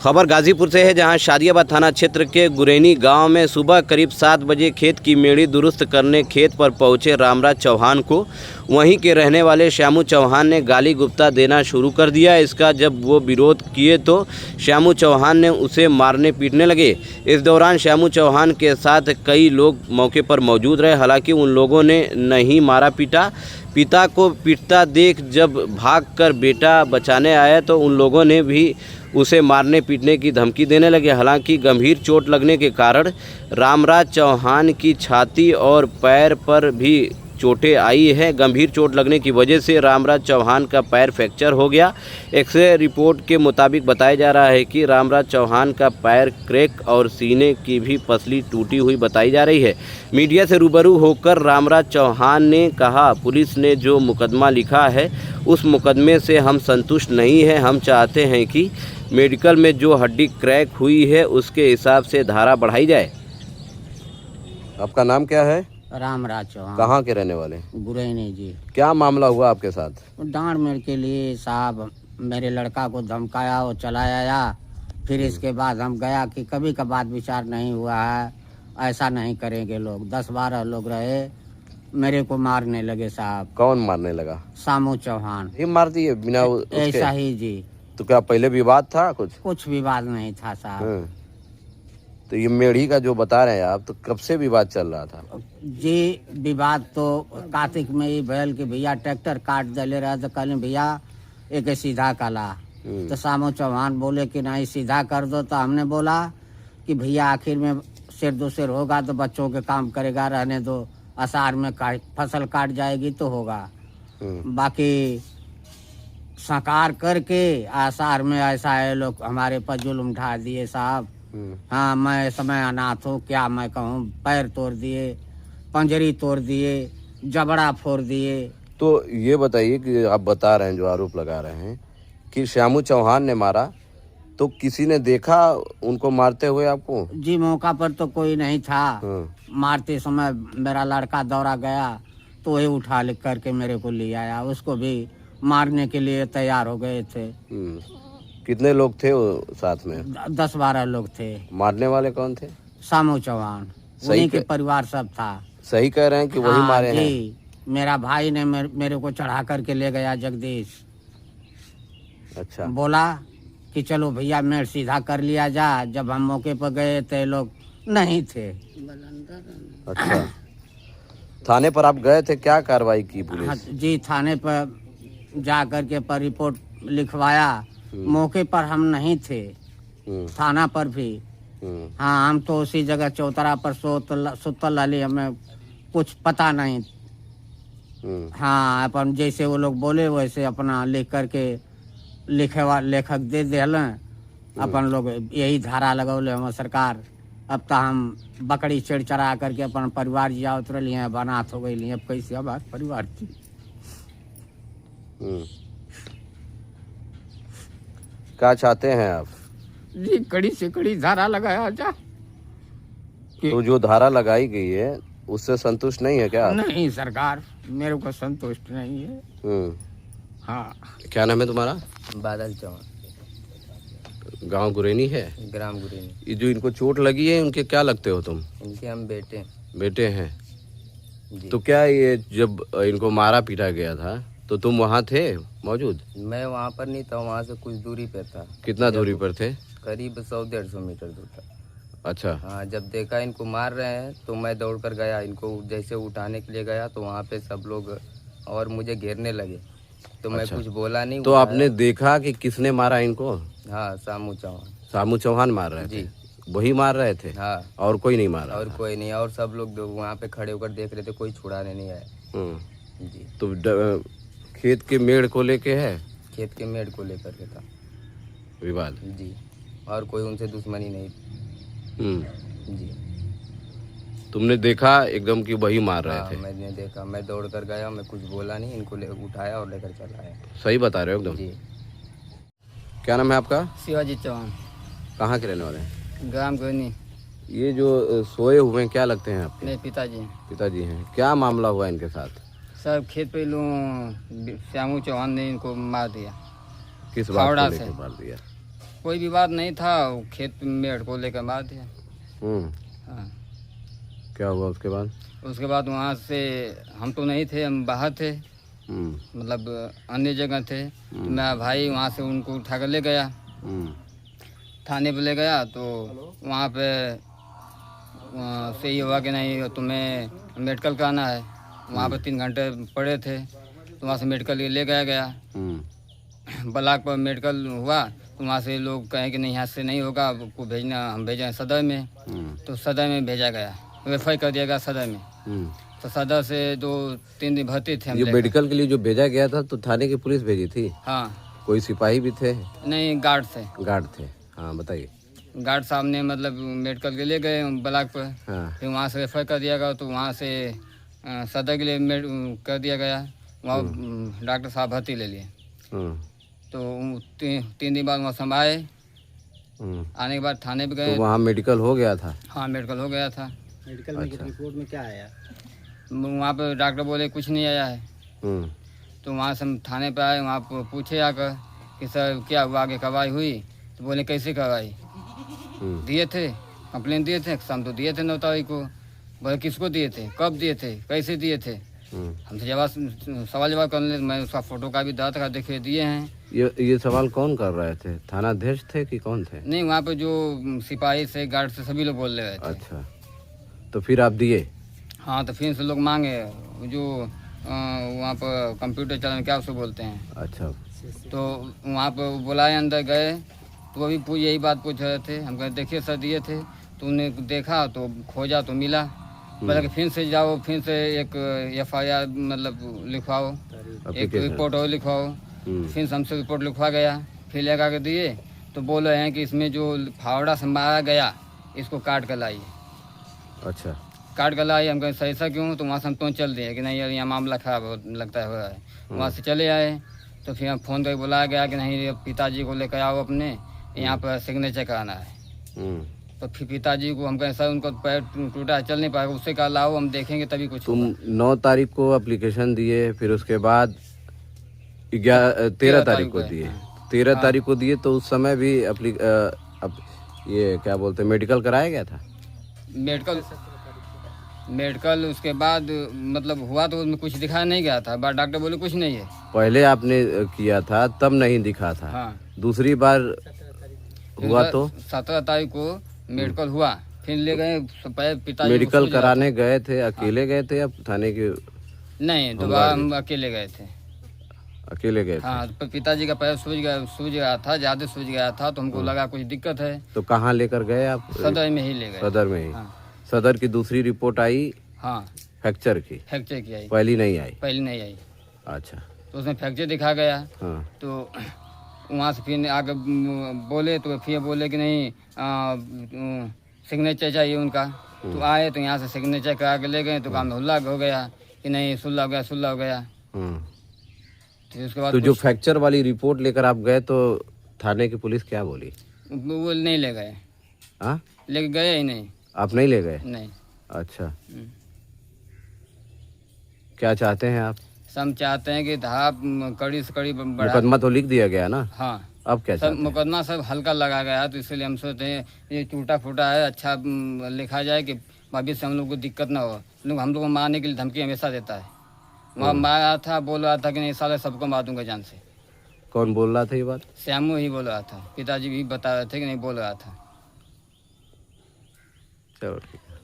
खबर गाजीपुर से है, जहां शादियाबाद थाना क्षेत्र के गुरैनी गांव में सुबह करीब 7 बजे खेत की मेड़ी दुरुस्त करने खेत पर पहुंचे रामराज चौहान को वहीं के रहने वाले श्यामू चौहान ने गाली गुप्ता देना शुरू कर दिया। इसका जब वो विरोध किए तो श्यामू चौहान ने उसे मारने पीटने लगे। इस दौरान श्यामू चौहान के साथ कई लोग मौके पर मौजूद रहे। हालांकि उन लोगों ने नहीं मारा पीटा। पिता को पीटता देख जब भागकर बेटा बचाने आया तो उन लोगों ने भी उसे मारने पीटने की धमकी देने लगे। हालांकि गंभीर चोट लगने के कारण रामराज चौहान की छाती और पैर पर भी चोटें आई है। गंभीर चोट लगने की वजह से रामराज चौहान का पैर फ्रैक्चर हो गया। एक्सरे रिपोर्ट के मुताबिक बताया जा रहा है कि रामराज चौहान का पैर क्रैक और सीने की भी पसली टूटी हुई बताई जा रही है। मीडिया से रूबरू होकर रामराज चौहान ने कहा, पुलिस ने जो मुकदमा लिखा है उस मुकदमे से हम संतुष्ट नहीं हैं। हम चाहते हैं कि मेडिकल में जो हड्डी क्रैक हुई है उसके हिसाब से धारा बढ़ाई जाए। आपका नाम क्या है? रामराज चौहान। कहाँ के रहने वाले? गुरैनी जी। क्या मामला हुआ आपके साथ? डांड मेरे के लिए साहब मेरे लड़का को धमकाया और चलाया आया। फिर इसके बाद हम गया कि कभी का बात विचार नहीं हुआ है, ऐसा नहीं करेंगे लोग। 10-12 लोग रहे, मेरे को मारने लगे साहब। कौन मारने लगा? श्यामू चौहान। ये मार दिए बिना उसके? ऐसा ही जी। तो क्या पहले विवाद था? कुछ विवाद नहीं था साहब। तो ये मेढ़ी का जो बता रहे हैं आप, तो कब से विवाद चल रहा था जी? विवाद तो कार्तिक में ही भैल कि भैया ट्रैक्टर काट दले रहा, तो कल भैया एक सीधा कला। तो श्यामू चौहान बोले कि नहीं सीधा कर दो। तो हमने बोला कि भैया आखिर में सिर दो सिर होगा तो बच्चों के काम करेगा, रहने दो, आषाढ़ में फसल काट जाएगी तो होगा। बाकी साकार करके आषाढ़ में ऐसा है लोग हमारे पर जुल्म ढा दिए साहब। हाँ, मैं समय अनाथ हूँ, क्या मैं कहूँ। पैर तोड़ दिए, पंजरी तोड़ दिए, जबड़ा फोड़ दिए। तो ये बताइए कि आप बता रहे हैं, जो आरोप लगा रहे हैं कि श्यामू चौहान ने मारा, तो किसी ने देखा उनको मारते हुए आपको? जी, मौका पर तो कोई नहीं था। मारते समय मेरा लड़का दौड़ा गया तो वही उठा लिख करके मेरे को ले आया। उसको भी मारने के लिए तैयार हो गए थे। कितने लोग थे वो साथ में? 10-12 लोग थे। मारने वाले कौन थे? श्यामू चौहान, उन्हीं के परिवार सब था। सही कह रहे हैं कि वही मारे हैं? मेरा भाई ने मेरे को चढ़ा करके ले गया जगदीश। अच्छा। बोला कि चलो भैया मेड़ सीधा कर लिया जा। जब हम मौके पर गए तो लोग नहीं थे। अच्छा, थाने पर आप गए थे, क्या कार्रवाई की पुलिस? हाँ जी, थाने पर जा करके पर रिपोर्ट लिखवाया। मौके पर हम नहीं थे, थाना पर भी। हाँ, हम तो उसी जगह चौतरा पर सुतल रही, हमें कुछ पता नहीं। हाँ, अपन जैसे वो लोग बोले वैसे अपना लिख करके लेखक दे दिल। अपन लोग यही धारा लगौले हम सरकार। अब तो हम बकरी चढ़ चढ़ा करके अपन परिवार जिया उतर लिए, बनात हो गई। अब कैसे हमारे परिवार की क्या चाहते हैं आप? जी, कड़ी से कड़ी धारा लगाया जा। तो जो धारा लगाई गई है उससे संतुष्ट नहीं है क्या? नहीं सरकार, मेरे को संतुष्ट नहीं है। हाँ। क्या नाम है तुम्हारा? बादल चौहान। गांव गुरैनी है? ग्राम गुरैनी। ये जो इनको चोट लगी है, उनके क्या लगते हो तुम? इनके हम बेटे हैं जी। तो क्या ये जब इनको मारा पीटा गया था तो तुम वहाँ थे मौजूद? मैं वहाँ पर नहीं था, वहाँ से कुछ दूरी पे था। कितना दूरी पर थे? करीब 100-150 मीटर दूर था। अच्छा। हाँ, जब देखा इनको मार रहे हैं तो मैं दौड़ कर गया। इनको जैसे उठाने के लिए गया तो वहाँ पे सब लोग और मुझे घेरने लगे, तो मैं कुछ बोला नहीं। तो आपने देखा कि किसने मारा इनको? हाँ, श्यामू चौहान। श्यामू चौहान मार रहे थे? वही मार रहे थे? हाँ। और कोई नहीं मारा? और कोई नहीं, और सब लोग वहाँ पे खड़े होकर देख रहे थे, कोई छुड़ाने नहीं आया। जी। तो खेत के मेड़ को लेके है? खेत के मेड़ को लेकर के था विवाद? जी, और कोई उनसे दुश्मनी नहीं। जी। तुमने देखा एकदम कि वही मार रहे थे? मैंने देखा, मैं दौड़ कर गया, मैं कुछ बोला नहीं, इनको उठाया और लेकर चला आया। सही बता रहे हो एकदम? जी। क्या नाम है आपका? शिवाजी चौहान। कहाँ के रहने वाले हैं? ग्राम गुरैनी। ये जो सोए हुए हैं, क्या लगते हैं आपके? मेरे पिताजी। पिताजी हैं। क्या मामला हुआ इनके साथ? सब खेत पे श्यामू चौहान ने इनको मार दिया। किस बात को लेकर मार दिया? कोई विवाद नहीं था, वो खेत में को लेकर मार दिया। हाँ। क्या हुआ उसके बाद? उसके बाद वहाँ से हम तो नहीं थे, हम बाहर थे, मतलब अन्य जगह थे। तो मेरा भाई वहाँ से उनको उठा कर ले गया, थाने पे ले गया। तो वहाँ पे से ये हुआ कि नहीं तुम्हें मेडिकल कराना है। वहाँ पे 3 घंटे पड़े थे, तो वहाँ से मेडिकल ले गया। ब्लॉक पर मेडिकल हुआ, तो वहाँ से लोग कहें कि नहीं यहाँ से नहीं होगा, आपको भेजना, हम भेजें सदर में। तो सदर में भेजा गया, रेफर कर दिया गया सदर में। तो सदर से 2-3 दिन भर्ती थे हम। ये मेडिकल के लिए जो भेजा गया था तो थाने की पुलिस भेजी थी? हाँ। कोई सिपाही भी थे? नहीं, गार्ड थे। गार्ड थे, हाँ बताइए। गार्ड साहब ने मतलब मेडिकल के लिए गए ब्लॉक पर। हाँ। फिर वहाँ से रेफर कर दिया गया, तो वहाँ से सदर के लिए कर दिया गया। वहाँ डॉक्टर साहब भर्ती ले लिए। तो 3 दिन बाद वहाँ से हम आए। आने के बाद थाने पे गए। तो वहाँ मेडिकल हो गया था? हाँ, मेडिकल हो गया था। मेडिकल में रिपोर्ट में क्या आया? वहाँ पे डॉक्टर बोले कुछ नहीं आया है। तो वहाँ से हम थाने पे आए, वहाँ पे पूछे आकर कि सर क्या हुआ, आगे कार्रवाई हुई? तो बोले कैसे कार्रवाई? दिए थे, कंप्लेन दिए थे, हम तो दिए थे 9 तारीख को। बोले किसको दिए थे, कब दिए थे, कैसे दिए थे? हम तो सवाल जवाब करने, मैं उसका फोटो का भी दाँत का देखिए दिए हैं। ये सवाल कौन कर रहे थे? थानाध्यक्ष थे कि कौन थे? नहीं, वहाँ पे जो सिपाही से, गार्ड से, सभी लोग बोल रहे थे। अच्छा, तो फिर आप दिए? हाँ, तो फिर से लोग मांगे, जो वहाँ पर कंप्यूटर चलाने क्या उसको बोलते हैं। अच्छा। तो वहाँ पर बुलाए, अंदर गए, तो अभी यही बात पूछ रहे थे। हम कहे देखिए सर दिए थे। तो उन्हें देखा तो खोजा तो मिला। बोला कि फिर से जाओ, फिर से एक FIR मतलब लिखवाओ, एक रिपोर्ट और लिखवाओ। फिर से हमसे रिपोर्ट लिखवा गया, फिर लगा के दिए। तो बोल रहे हैं कि इसमें जो फावड़ा से मारा गया इसको काट कर लाइए। अच्छा, काट कर लाइए। हम कहें सही सा क्यों? तो वहाँ से हम तो चल दिए कि नहीं यार यहाँ मामला खराब लगता है हो रहा है। वहाँ से चले आए, तो फिर हम फ़ोन करके बुलाया गया कि नहीं पिताजी को लेकर आओ अपने, यहाँ पर सिग्नेचर कराना है। तो फिर पिताजी को हम कहें सर उनको पैर टूटा है, चल नहीं पाएगा, उससे कहा लाओ हम देखेंगे तभी कुछ। तुम 9 तारीख को एप्लीकेशन दिए, फिर उसके बाद 13 तारीख को दिए। 13 तारीख को दिए, तो उस समय भी ये क्या बोलते हैं मेडिकल कराया गया था? मेडिकल उसके बाद मतलब हुआ तो उसमें कुछ दिखाया नहीं गया था। बार डॉक्टर बोले कुछ नहीं है। पहले आपने किया था तब नहीं दिखा था? हाँ। दूसरी बार हुआ तो 17 तारीख को मेडिकल हुआ, फिर ले गए पिताजी। मेडिकल कराने गए थे, अकेले गए थे या थाने के? नहीं, दोबारा हम अकेले गए थे। अकेले गए थे? हाँ, तो पिताजी का पैर सूज गया था, ज्यादा सूज गया था, तो हमको लगा कुछ दिक्कत है। तो कहाँ लेकर गए आप? सदर में ही ले गए। सदर में ही? हाँ। सदर की दूसरी रिपोर्ट आई? हाँ, फ्रैक्चर की आई। पहली नहीं आई? पहली नहीं आई। अच्छा, तो उसमें फ्रैक्चर दिखा गया। हाँ। तो वहाँ से फिर आगे बोले, तो फिर बोले कि नहीं सिग्नेचर चाहिए उनका। तो आए, तो यहाँ से सिग्नेचर करा के ले गए, तो काम हुल्ला हो गया कि नहीं सुल्ला हो गया। तो उसके बाद तो जो फ्रैक्चर वाली रिपोर्ट लेकर आप गए, तो थाने की पुलिस क्या बोली? वो नहीं ले गए। हाँ, लेके गए ही नहीं। आप नहीं ले गए? नहीं। अच्छा, क्या चाहते हैं आप? हम चाहते हैं कि धारा कड़ी से कड़ी मुकदमा तो लिख दिया गया ना? हाँ। अब क्या सब मुकदमा सब हल्का लगा गया, तो इसलिए हम सोचते हैं ये टूटा फूटा है, अच्छा लिखा जाए कि भविष्य हम लोग को दिक्कत ना हो। हम लोग को मारने के लिए धमकी हमेशा देता है। वहाँ मारा था, बोल रहा था कि नहीं साले सबको मार दूंगा जान से। कौन बोल रहा था ये बात? श्यामू ही बोल रहा था, पिताजी भी बता रहे थे कि नहीं बोल रहा था। चलो ठीक है।